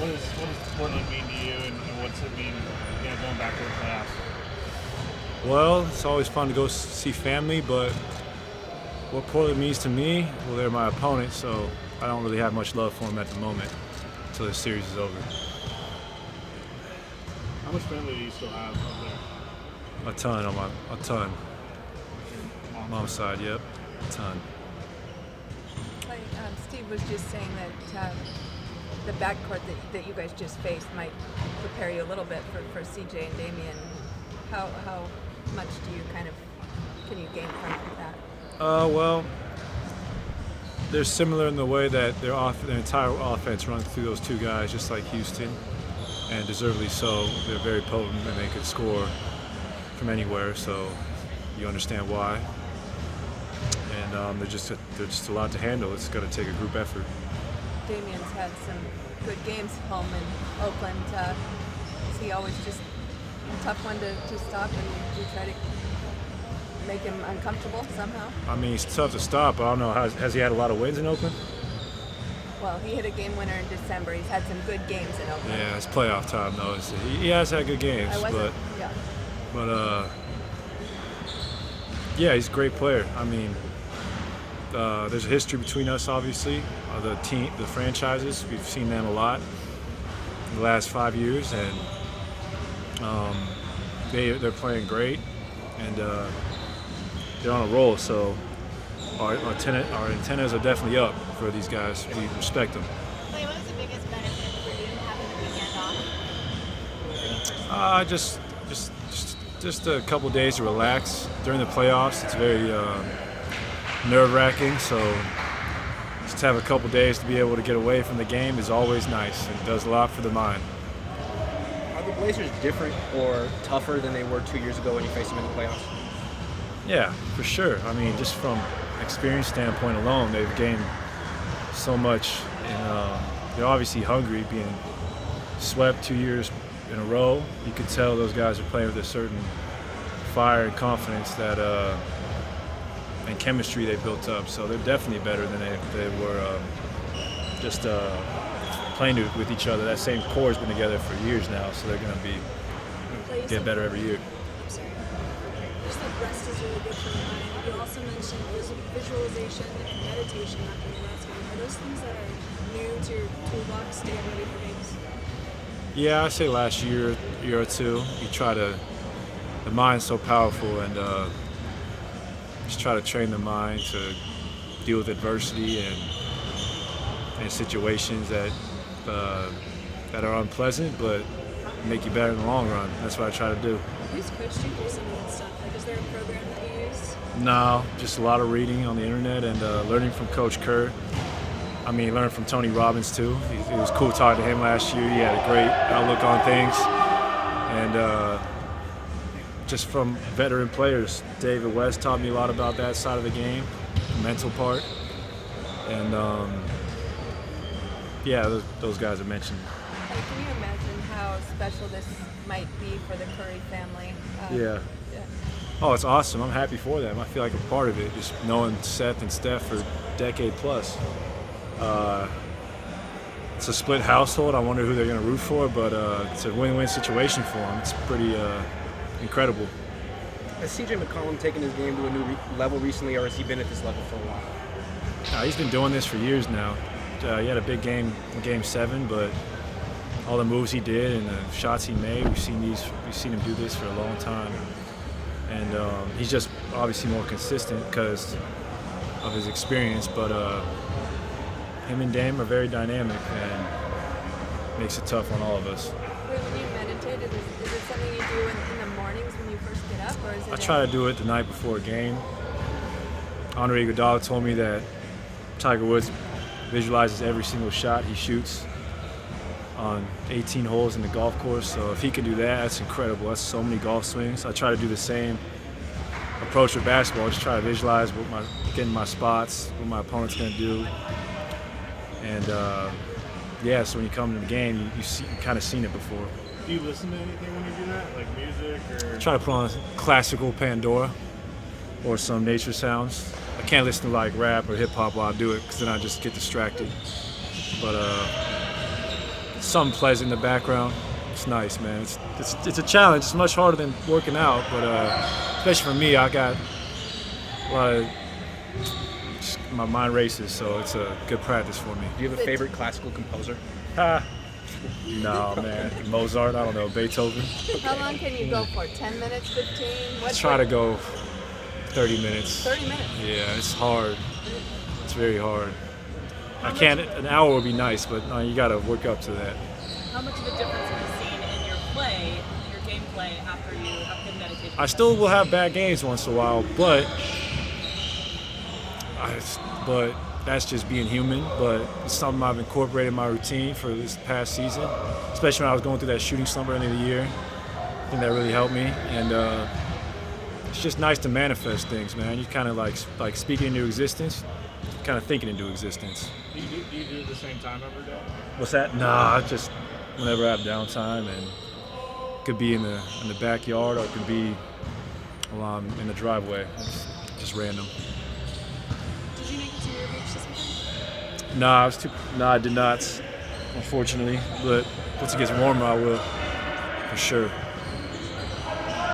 What does Portland mean to you, and what's it mean, going back to the playoffs? Well, it's always fun to go see family, but what Portland means to me, well, they're my opponent, so I don't really have much love for them at the moment until the series is over. How much family do you still have up there? A ton. Mom's side, yep, a ton. Steve was just saying that the backcourt that you guys just faced might prepare you a little bit for CJ and Damian. How much do you can you gain from that? Well, they're similar in the way that their entire offense runs through those two guys, just like Houston, and deservedly so. They're very potent and they could score from anywhere, so you understand why. And they're just a lot to handle. It's going to take a group effort. Damian's had some good games home in Oakland. Is he always just a tough one to stop, and you try to make him uncomfortable somehow? I mean, he's tough to stop. I don't know. Has he had a lot of wins in Oakland? Well, he hit a game winner in December. He's had some good games in Oakland. Yeah, it's playoff time though. He has had good games, but yeah, he's a great player. I mean, there's a history between us, obviously. The franchises, we've seen them a lot in the last 5 years, and they're playing great, and they're on a roll. So our antennas are definitely up for these guys. We respect them. Klay, what was the biggest benefit for you having the weekend off? Just a couple days to relax during the playoffs. It's very nerve-wracking, so just to have a couple days to be able to get away from the game is always nice. It does a lot for the mind. Are the Blazers different or tougher than they were 2 years ago when you faced them in the playoffs? Yeah, for sure. I mean, just from experience standpoint alone, they've gained so much, and they're obviously hungry, being swept 2 years in a row. You could tell those guys are playing with a certain fire and confidence that and chemistry they built up. So they're definitely better than they were just playing with each other. That same core has been together for years now, so they're going to get better every year. I'm sorry. Just like rest is really good for the mind. You also mentioned visualization and meditation after the last game. Are those things that are new to your toolbox to get ready for games? Yeah, I say last year or two. You try to, the mind's so powerful, and just try to train the mind to deal with adversity and situations that are unpleasant, but make you better in the long run. That's what I try to do. Who's coached you through some of that stuff? Like, is there a program that you use? No, just a lot of reading on the internet and learning from Coach Kerr. I mean, learned from Tony Robbins too. It was cool talking to him last year. He had a great outlook on things. And just from veteran players, David West taught me a lot about that side of the game, the mental part. And yeah, those guys I mentioned. Can you imagine how special this might be for the Curry family? Yeah. Oh, it's awesome. I'm happy for them. I feel like a part of it, just knowing Seth and Steph for a decade plus. It's a split household. I wonder who they're going to root for, but it's a win-win situation for them. It's pretty incredible. Has CJ McCollum taken his game to a new level recently, or has he been at this level for a while? He's been doing this for years now. He had a big game in Game 7, but all the moves he did and the shots he made, we've seen him do this for a long time. And he's just obviously more consistent because of his experience, but him and Dame are very dynamic and makes it tough on all of us. When you meditate, is it something you do in the mornings when you first get up, or is it? I try to do it the night before a game. Andre Iguodala told me that Tiger Woods visualizes every single shot he shoots on 18 holes in the golf course. So if he can do that, that's incredible. That's so many golf swings. I try to do the same approach with basketball. Just try to visualize getting my spots, what my opponent's going to do. And yeah, so when you come to the game, you've kind of seen it before. Do you listen to anything when you do that, like music or? I try to put on classical Pandora or some nature sounds. I can't listen to like rap or hip hop while I do it, because then I just get distracted. But something pleasant in the background. It's nice, man. It's a challenge. It's much harder than working out, but especially for me, I got a lot of my mind races, so it's a good practice for me. Do you have a favorite classical composer? No, man. Mozart, I don't know, Beethoven. How long can you go for? 10 minutes, 15? I try to go 30 minutes. 30 minutes. Yeah, it's hard. It's very hard. I can't. An hour would be nice, but no, you got to work up to that. How much of a difference have you seen in your play, your gameplay, after you have been meditating? I still will have bad games once in a while, but that's just being human. But it's something I've incorporated in my routine for this past season, especially when I was going through that shooting slump at the end of the year. I think that really helped me, and it's just nice to manifest things, man. You kind of like speaking into existence, kind of thinking into existence. Do you do it at the same time every day? What's that? Nah, just whenever I have downtime, and it could be in the backyard or it could be while I'm in the driveway. It's just random. Did you make it to your beach this weekend? Nah, I did not, unfortunately. But once it gets warmer, I will, for sure.